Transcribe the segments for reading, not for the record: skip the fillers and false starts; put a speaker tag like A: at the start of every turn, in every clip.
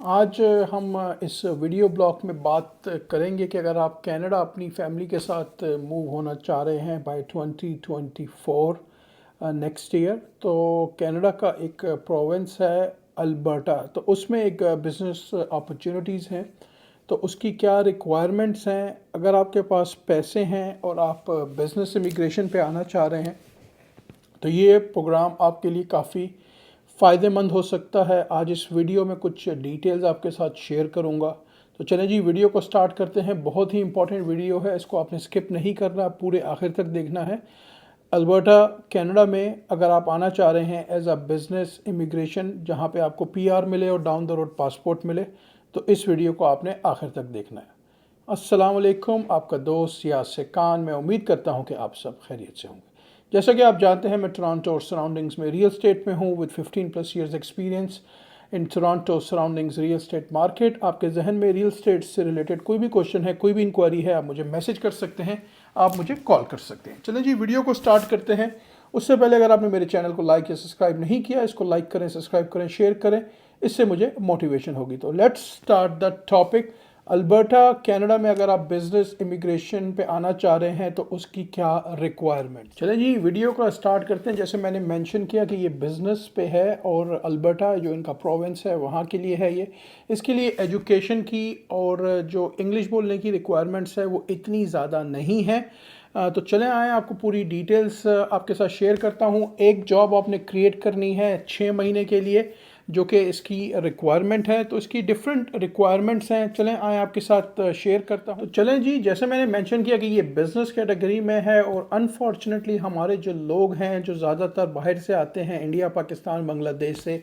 A: आज हम इस वीडियो ब्लॉग में बात करेंगे कि अगर आप कनाडा अपनी फैमिली के साथ मूव होना चाह रहे हैं बाय 2024 नेक्स्ट ईयर, तो कनाडा का एक प्रोविंस है अल्बर्टा, तो उसमें एक बिज़नेस अपॉर्चुनिटीज़ हैं। तो उसकी क्या रिक्वायरमेंट्स हैं, अगर आपके पास पैसे हैं और आप बिज़नेस इमिग्रेशन पे आना चाह रहे हैं तो ये प्रोग्राम आपके लिए काफ़ी फ़ायदेमंद हो सकता है। आज इस वीडियो में कुछ डिटेल्स आपके साथ शेयर करूंगा। तो चलें जी, वीडियो को स्टार्ट करते हैं। बहुत ही इंपॉर्टेंट वीडियो है, इसको आपने स्किप नहीं करना, पूरे आखिर तक देखना है। अल्बर्टा कनाडा में अगर आप आना चाह रहे हैं एज अ बिज़नेस इमिग्रेशन, जहां पे आपको पीआर मिले और डाउन द रोड पासपोर्ट मिले, तो इस वीडियो को आपने आखिर तक देखना है। अस्सलाम वालेकुम, आपका दोस्त यासिर खान। मैं उम्मीद करता हूं कि आप सब खैरियत से होंगे। जैसा कि आप जानते हैं, मैं टोरंटो और सराउंडिंग्स में रियल स्टेट में हूं with 15+ years experience in Toronto surroundings real estate market. आपके जहन में रियल स्टेट से रिलेटेड कोई भी क्वेश्चन है, कोई भी इंक्वायरी है, आप मुझे मैसेज कर सकते हैं, आप मुझे कॉल कर सकते हैं। चलें जी, वीडियो को स्टार्ट करते हैं। उससे पहले अगर आपने मेरे चैनल को लाइक या सब्सक्राइब नहीं किया, इसको लाइक करें, सब्सक्राइब करें, शेयर करें, इससे मुझे मोटिवेशन होगी। तो let's start the topic. Alberta Canada में अगर आप बिजनेस इमिग्रेशन पे आना चाह रहे हैं तो उसकी क्या रिक्वायरमेंट। चलें जी, वीडियो का स्टार्ट करते हैं। जैसे मैंने मेंशन किया कि ये बिजनेस पे है और अल्बर्टा जो इनका प्रोविंस है वहाँ के लिए है ये। इसके लिए एजुकेशन की और जो इंग्लिश बोलने की रिक्वायरमेंट्स है वो इतनी ज़्यादा नहीं है। तो चलें आए, आपको पूरी डिटेल्स आपके साथ शेयर करता हूँ। एक जॉब आपने क्रिएट करनी है 6 महीने के लिए, जो कि इसकी रिक्वायरमेंट है। तो इसकी डिफरेंट रिक्वायरमेंट्स हैं, चलें आए आपके साथ शेयर करता हूँ। तो चलें जी, जैसे मैंने मेंशन किया कि ये बिज़नेस कैटेगरी में है और अनफॉर्चुनेटली हमारे जो लोग हैं जो ज़्यादातर बाहर से आते हैं, इंडिया, पाकिस्तान, बांग्लादेश से,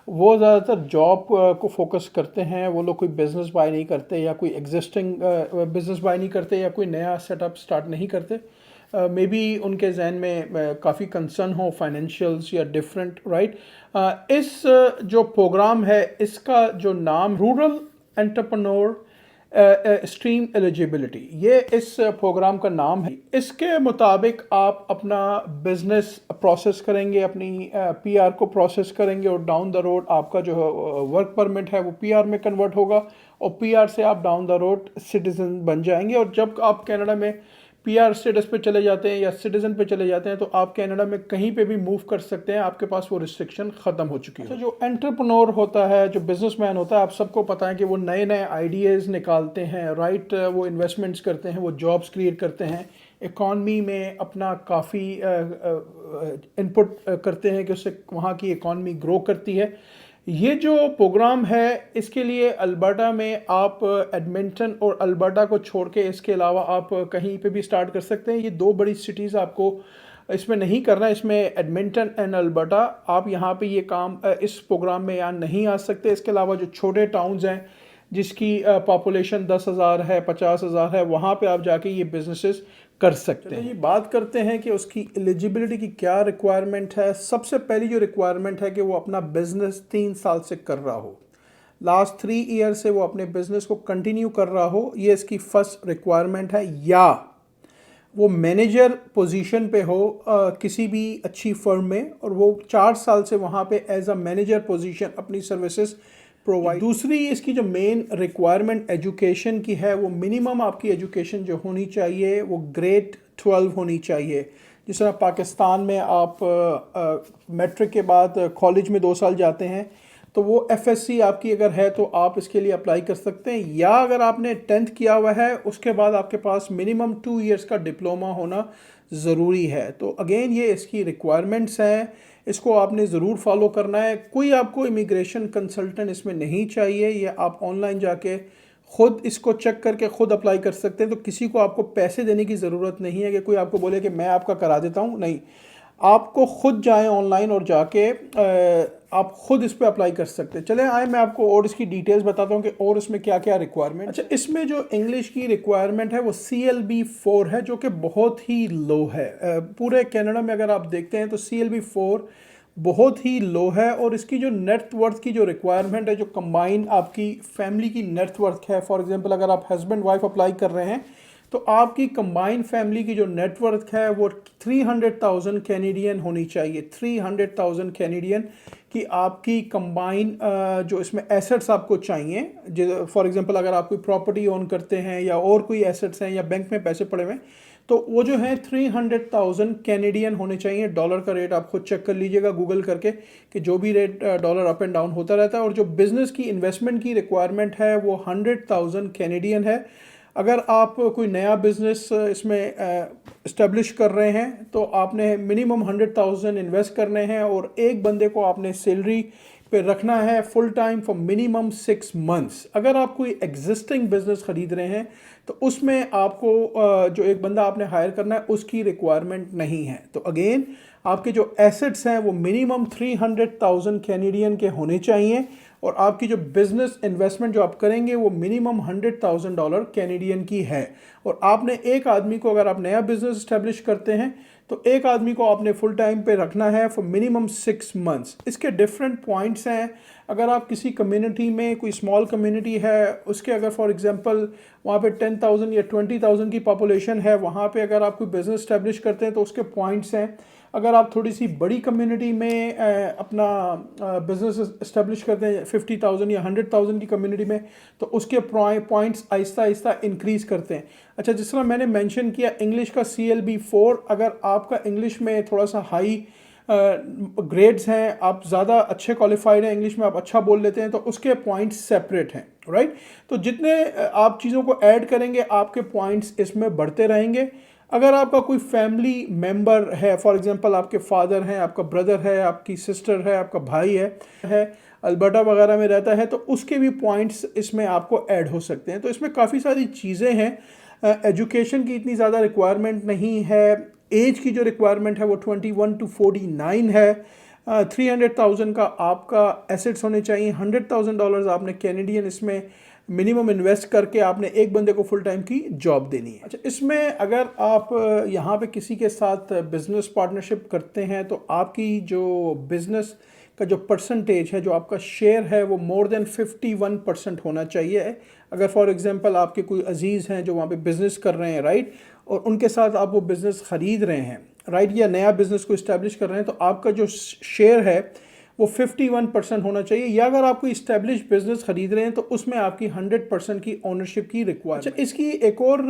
A: वो ज़्यादातर जॉब को फोकस करते हैं। वो लोग कोई बिज़नेस बाय नहीं करते या कोई एग्जिस्टिंग बिज़नेस बाय नहीं करते या कोई नया सेटअप स्टार्ट नहीं करते। मे बी उनके जहन में काफ़ी कंसर्न हो फाइनेंशियल्स या डिफरेंट, राइट। इस जो प्रोग्राम है इसका जो नाम रूरल एंटरप्रेन्योर स्ट्रीम एलिजिबिलिटी, ये इस प्रोग्राम का नाम है। इसके मुताबिक आप अपना बिजनेस प्रोसेस करेंगे, अपनी पीआर को प्रोसेस करेंगे और डाउन द रोड आपका जो वर्क परमिट है वो पीआर में कन्वर्ट होगा और पीआर से आप डाउन द रोड सिटीजन बन जाएंगे। और जब आप कनाडा में पीआर स्टेटस पे चले जाते हैं या सिटीजन पे चले जाते हैं तो आप कनाडा में कहीं पे भी मूव कर सकते हैं, आपके पास वो रिस्ट्रिक्शन ख़त्म हो चुकी है। अच्छा, जो एंटरप्रेन्योर होता है, जो बिजनेसमैन होता है, आप सबको पता है कि वो नए नए आइडियाज़ निकालते हैं, राइट। वो इन्वेस्टमेंट्स करते हैं, वो जॉब्स क्रिएट करते हैं, इकॉनमी में अपना काफ़ी इनपुट करते हैं कि उससे वहाँ की इकॉनमी ग्रो करती है। ये जो प्रोग्राम है इसके लिए अल्बर्टा में आप एडमिंटन और अल्बर्टा को छोड़ के इसके अलावा आप कहीं पे भी स्टार्ट कर सकते हैं। ये दो बड़ी सिटीज़ आपको इसमें नहीं करना है, इसमें एडमिंटन एंड अल्बर्टा। आप यहाँ पे ये काम इस प्रोग्राम में यहाँ नहीं आ सकते। इसके अलावा जो छोटे टाउन्स हैं जिसकी पॉपुलेशन 10,000 है, 50,000 है, वहाँ पे आप जाके ये बिजनेसेस कर सकते हैं। ये बात करते हैं कि उसकी एलिजिबिलिटी की क्या रिक्वायरमेंट है। सबसे पहली जो रिक्वायरमेंट है कि वो अपना बिजनेस 3 साल से कर रहा हो, लास्ट 3 ईयर से वो अपने बिजनेस को कंटिन्यू कर रहा हो, ये इसकी फर्स्ट रिक्वायरमेंट है। या वो मैनेजर पोजीशन पे हो किसी भी अच्छी फर्म में और वो 4 साल से वहाँ पे एज अ मैनेजर पोजीशन अपनी सर्विसेज प्रोवाइड। दूसरी इसकी जो मेन रिक्वायरमेंट एजुकेशन की है, वो मिनिमम आपकी एजुकेशन जो होनी चाहिए वो ग्रेड 12 होनी चाहिए। जिस तरह पाकिस्तान में आप मैट्रिक के बाद कॉलेज में 2 साल जाते हैं, तो वो एफएससी आपकी अगर है तो आप इसके लिए अप्लाई कर सकते हैं। या अगर आपने 10th किया हुआ है उसके बाद आपके पास मिनिमम 2 इयर्स का डिप्लोमा होना ज़रूरी है। तो अगेन ये इसकी रिक्वायरमेंट्स हैं, इसको आपने ज़रूर फॉलो करना है। कोई आपको इमिग्रेशन कंसल्टेंट इसमें नहीं चाहिए, ये आप ऑनलाइन जाके ख़ुद इसको चेक करके ख़ुद अप्लाई कर सकते हैं। तो किसी को आपको पैसे देने की ज़रूरत नहीं है कि कोई आपको बोले कि मैं आपका करा देता हूँ, नहीं। आपको खुद जाएं ऑनलाइन और जाके आप खुद इस पे अप्लाई कर सकते हैं। चलें आए, मैं आपको और इसकी डिटेल्स बताता हूँ कि और इसमें क्या क्या रिक्वायरमेंट। अच्छा, इसमें जो इंग्लिश की रिक्वायरमेंट है वो CLB 4 है, जो कि बहुत ही लो है। पूरे कनाडा में अगर आप देखते हैं तो CLB 4 बहुत ही लो है। और इसकी जो नेटवर्थ की जो रिक्वायरमेंट है, जो कंबाइन आपकी फैमिली की नेटवर्थ है, फॉर एग्जांपल अगर आप हस्बैंड वाइफ अप्लाई कर रहे हैं तो आपकी कंबाइंड फैमिली की जो नेटवर्थ है वो 300,000 कैनेडियन होनी चाहिए। 300,000 कैनेडियन कि आपकी कंबाइन जो इसमें एसेट्स आपको चाहिए, फॉर एग्जांपल अगर आप कोई प्रॉपर्टी ओन करते हैं या और कोई एसेट्स हैं या बैंक में पैसे पड़े हुए हैं, तो वो जो है 300,000 कैनेडियन होने चाहिए। डॉलर का रेट आप खुद चेक कर लीजिएगा गूगल करके कि जो भी rate dollar up and down होता रहता है। और जो बिजनेस की इन्वेस्टमेंट की रिक्वायरमेंट है वो 100,000 कैनेडियन है। अगर आप कोई नया बिजनेस इसमें इस्टेब्लिश कर रहे हैं तो आपने मिनिमम 100,000 इन्वेस्ट करने हैं और एक बंदे को आपने सैलरी पे रखना है full time for minimum 6 months. अगर आप कोई एग्जिस्टिंग बिजनेस खरीद रहे हैं तो उसमें आपको जो एक बंदा आपने हायर करना है उसकी रिक्वायरमेंट नहीं है। तो अगेन आपके जो एसेट्स हैं वो मिनिमम 300,000 कैनेडियन के होने चाहिए और आपकी जो बिजनेस इन्वेस्टमेंट जो आप करेंगे वो मिनिमम $100,000 कैनेडियन की है। और आपने एक आदमी को, अगर आप नया बिजनेस इस्टेब्लिश करते हैं तो एक आदमी को आपने फुल टाइम पे रखना है फॉर मिनिमम 6 मंथ्स। इसके डिफरेंट पॉइंट्स हैं। अगर आप किसी कम्युनिटी में, कोई स्मॉल कम्युनिटी है, उसके अगर फॉर एग्जांपल वहाँ पे 10,000 या 20,000 की पॉपुलेशन है, वहाँ पे अगर आप कोई बिजनेस इस्टेब्लिश करते हैं तो उसके पॉइंट्स हैं। अगर आप थोड़ी सी बड़ी कम्युनिटी में अपना बिजनेस इस्टेब्लिश करते हैं 50,000 या 100,000 की कम्युनिटी में, तो उसके पॉइंट्स आहिस्ता आहिस्ता इंक्रीज करते हैं। अच्छा, जिस तरह मैंने मेंशन किया इंग्लिश का CLB-4, अगर आपका इंग्लिश में थोड़ा सा हाई ग्रेड्स हैं, आप ज़्यादा अच्छे क्वालिफाइड हैं इंग्लिश में, आप अच्छा बोल लेते हैं, तो उसके पॉइंट्स सेपरेट हैं, राइट। तो जितने आप चीज़ों को ऐड करेंगे आपके पॉइंट्स इसमें बढ़ते रहेंगे। अगर आपका कोई फैमिली मेंबर है, फॉर एग्जांपल आपके फादर हैं, आपका ब्रदर है, आपकी सिस्टर है, आपका भाई है अल्बर्टा वगैरह में रहता है, तो उसके भी पॉइंट्स इसमें आपको ऐड हो सकते हैं। तो इसमें काफ़ी सारी चीज़ें हैं। एजुकेशन की इतनी ज़्यादा रिक्वायरमेंट नहीं है। एज की जो रिक्वायरमेंट है वो 21 to 49 है। 300,000 का आपका एसेट्स होने चाहिए। $100,000 आपने कैनेडियन इसमें मिनिमम इन्वेस्ट करके आपने एक बंदे को फुल टाइम की जॉब देनी है। अच्छा, इसमें अगर आप यहाँ पे किसी के साथ बिजनेस पार्टनरशिप करते हैं तो आपकी जो बिजनेस का जो परसेंटेज है, जो आपका शेयर है, वो मोर देन 51% होना चाहिए। अगर फॉर एग्जांपल आपके कोई अजीज़ हैं जो वहाँ पे बिज़नेस कर रहे हैं, राइट, और उनके साथ आप वो बिज़नेस ख़रीद रहे हैं, राइट, या नया बिज़नेस को इस्टेब्लिश कर रहे हैं, तो आपका जो शेयर है वो 51% होना चाहिए। या अगर आप कोई इस्टेब्लिश बिजनेस खरीद रहे हैं तो उसमें आपकी 100% की ओनरशिप की रिक्वायरमेंट। अच्छा, इसकी एक और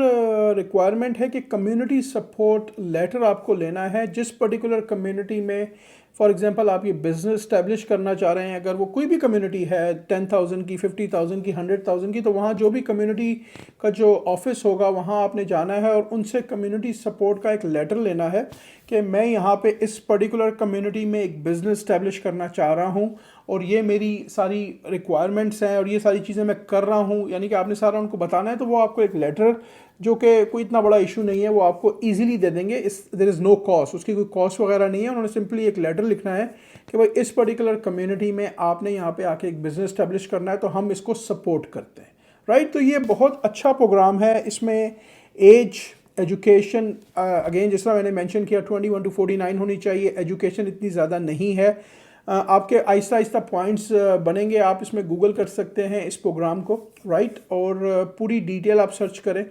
A: रिक्वायरमेंट है कि कम्युनिटी सपोर्ट लेटर आपको लेना है। जिस पर्टिकुलर कम्युनिटी में फॉर एग्जांपल आप ये बिज़नेस इस्टेब्लिश करना चाह रहे हैं, अगर वो कोई भी कम्युनिटी है 10,000 की, 50,000 की, 100,000 की, तो वहाँ जो भी कम्युनिटी का जो ऑफिस होगा वहाँ आपने जाना है और उनसे कम्युनिटी सपोर्ट का एक लेटर लेना है कि मैं यहाँ पे इस पर्टिकुलर कम्युनिटी में एक बिज़नेस इस्टेब्लिश करना चाह रहा हूँ और ये मेरी सारी रिक्वायरमेंट्स हैं और ये सारी चीज़ें मैं कर रहा हूँ, यानी कि आपने सारा उनको बताना है। तो वो आपको एक लेटर, जो कि कोई इतना बड़ा इशू नहीं है, वो आपको इजीली दे देंगे। देयर इज़ नो कॉस्ट, उसकी कोई कॉस्ट वगैरह नहीं है। उन्होंने सिंपली एक लेटर लिखना है कि भाई इस पर्टिकुलर कम्युनिटी में आपने यहाँ पे आके एक बिज़नेस इस्टेब्लिश करना है तो हम इसको सपोर्ट करते हैं, राइट। तो ये बहुत अच्छा प्रोग्राम है। इसमें एज, एजुकेशन, अगेन जिस तरह मैंने मेंशन किया 21 to 49 होनी चाहिए। एजुकेशन इतनी ज़्यादा नहीं है। आपके आहिस्ता आहिस्ता पॉइंट्स बनेंगे। आप इसमें गूगल कर सकते हैं इस प्रोग्राम को, राइट, और पूरी डिटेल आप सर्च करें।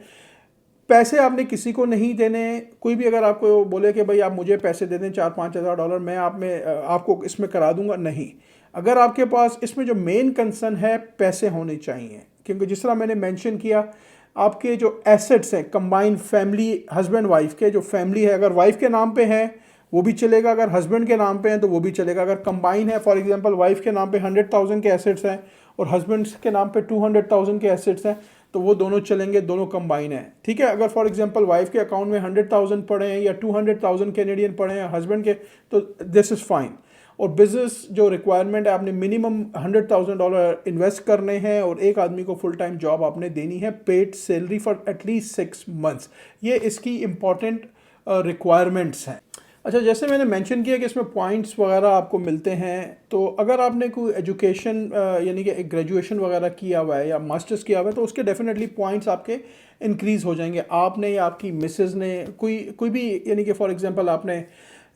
A: पैसे आपने किसी को नहीं देने। कोई भी अगर आपको बोले कि भाई आप मुझे पैसे दे दें $4-5 हज़ार, मैं आपको इसमें करा दूंगा, नहीं। अगर आपके पास इसमें जो मेन कंसर्न है पैसे होने चाहिए, क्योंकि जिस तरह मैंने मेंशन किया आपके जो एसेट्स हैं कंबाइंड फैमिली, हस्बैंड वाइफ के जो फैमिली है, अगर वाइफ के नाम पे हैं वो भी चलेगा, अगर हस्बैंड के नाम पे हैं तो वो भी चलेगा। अगर कंबाइन है, फॉर एग्जांपल वाइफ के नाम पे 100,000 के एसेट्स हैं और हस्बैंड के नाम पे 200,000 के एसेट्स हैं, तो वो दोनों चलेंगे, दोनों कंबाइन है, ठीक है। अगर फॉर एग्जांपल वाइफ के अकाउंट में 100,000 पड़े हैं या 200,000 कैनेडियन पड़े हैं हस्बैंड के, तो दिस इज़ फाइन। और बिजनेस जो रिक्वायरमेंट है, आपने मिनिमम $100,000 इन्वेस्ट करने हैं और एक आदमी को फुल टाइम जॉब आपने देनी है, paid salary for at least 6 months. ये इसकी इंपॉर्टेंट रिक्वायरमेंट्स हैं। अच्छा, जैसे मैंने मेंशन किया कि इसमें पॉइंट्स वगैरह आपको मिलते हैं, तो अगर आपने कोई एजुकेशन यानी कि एक ग्रेजुएशन वगैरह किया हुआ है या मास्टर्स किया हुआ है तो उसके डेफिनेटली पॉइंट्स आपके इंक्रीज़ हो जाएंगे। आपने या आपकी मिसेज़ ने कोई भी, यानी कि फॉर एग्जांपल आपने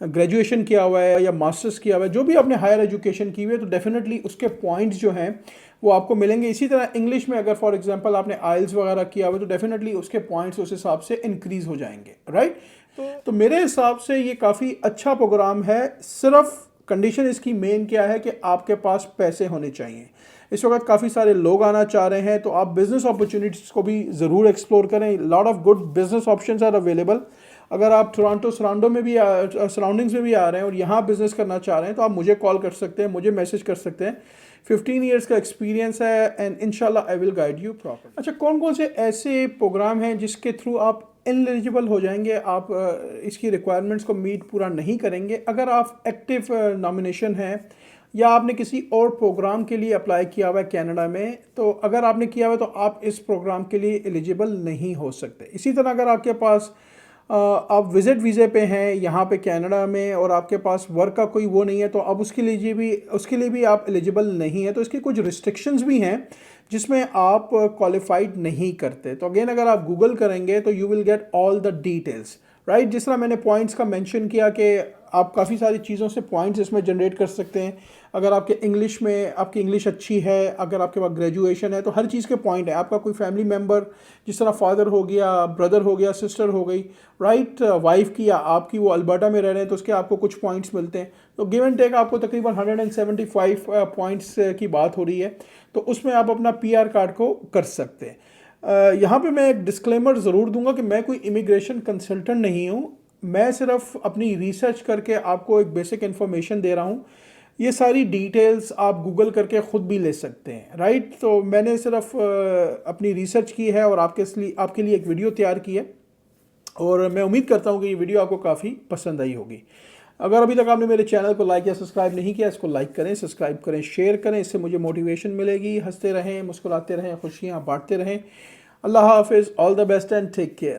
A: ग्रेजुएशन किया हुआ है या मास्टर्स किया हुआ है, जो भी आपने हायर एजुकेशन की हुई है, तो डेफिनेटली उसके पॉइंट्स जो हैं वो आपको मिलेंगे। इसी तरह इंग्लिश में अगर फॉर एग्जांपल आपने आइल्स वगैरह किया हुआ तो डेफिनेटली उसके पॉइंट्स उस हिसाब से इंक्रीज हो जाएंगे, राइट। तो मेरे हिसाब से ये काफ़ी अच्छा प्रोग्राम है। सिर्फ कंडीशन इसकी मेन क्या है कि आपके पास पैसे होने चाहिए। इस वक्त काफ़ी सारे लोग आना चाह रहे हैं, तो आप बिजनेस अपॉर्चुनिटीज़ को भी ज़रूर एक्सप्लोर करें। Lot of good business options are available. अगर आप टोरंटो सराउंडिंग्स में भी आ रहे हैं और यहाँ बिजनेस करना चाह रहे हैं तो आप मुझे कॉल कर सकते हैं, मुझे मैसेज कर सकते हैं। 15 ईयर्स का एक्सपीरियंस है एंड इंशाल्लाह I will guide you proper. अच्छा, कौन कौन से ऐसे प्रोग्राम हैं जिसके थ्रू आप इनएलिजिबल हो जाएंगे, आप इसकी रिक्वायरमेंट्स को मीट पूरा नहीं करेंगे? अगर आप एक्टिव नॉमिनेशन हैं या आपने किसी और प्रोग्राम के लिए अप्लाई किया हुआ है कनाडा में, तो अगर आपने किया हुआ है तो आप इस प्रोग्राम के लिए एलिजिबल नहीं हो सकते। इसी तरह अगर आपके पास आप विजिट वीज़े पे हैं यहाँ पे कनाडा में और आपके पास वर्क का कोई वो नहीं है, तो अब उसके लिए भी आप एलिजिबल नहीं है। तो इसकी कुछ रिस्ट्रिक्शंस भी हैं जिसमें आप क्वालिफाइड नहीं करते। तो अगेन अगर आप गूगल करेंगे तो you will get all the details, right. जिस तरह मैंने पॉइंट्स का मेंशन किया कि आप काफ़ी सारी चीज़ों से पॉइंट्स इसमें जनरेट कर सकते हैं। अगर आपके इंग्लिश में आपकी इंग्लिश अच्छी है, अगर आपके पास ग्रेजुएशन है, तो हर चीज़ के पॉइंट है। आपका कोई फैमिली मेम्बर, जिस तरह फादर हो गया, ब्रदर हो गया, सिस्टर हो गई, राइट, वाइफ की या आपकी, वो अल्बर्टा में रह रहे हैं तो उसके आपको कुछ पॉइंट्स मिलते हैं। तो गिव एंड टेक आपको तकरीबन 175 पॉइंट्स की बात हो रही है, तो उसमें आप अपना PR कार्ड को कर सकते हैं। यहाँ पे मैं एक डिस्क्लेमर ज़रूर दूंगा कि मैं कोई इमिग्रेशन कंसल्टेंट नहीं हूँ। मैं सिर्फ अपनी रिसर्च करके आपको एक बेसिक इन्फॉर्मेशन दे रहा हूँ। ये सारी डिटेल्स आप गूगल करके ख़ुद भी ले सकते हैं, राइट। तो मैंने सिर्फ अपनी रिसर्च की है और आपके लिए एक वीडियो तैयार की है और मैं उम्मीद करता हूँ कि ये वीडियो आपको काफ़ी पसंद आई होगी। अगर अभी तक आपने मेरे चैनल को लाइक या सब्सक्राइब नहीं किया, इसको लाइक करें, सब्सक्राइब करें, शेयर करें। इससे मुझे मोटिवेशन मिलेगी। हंसते रहें, मुस्कुराते रहें, खुशियाँ बांटते रहें। अल्लाह हाफिज़, all the best and take care.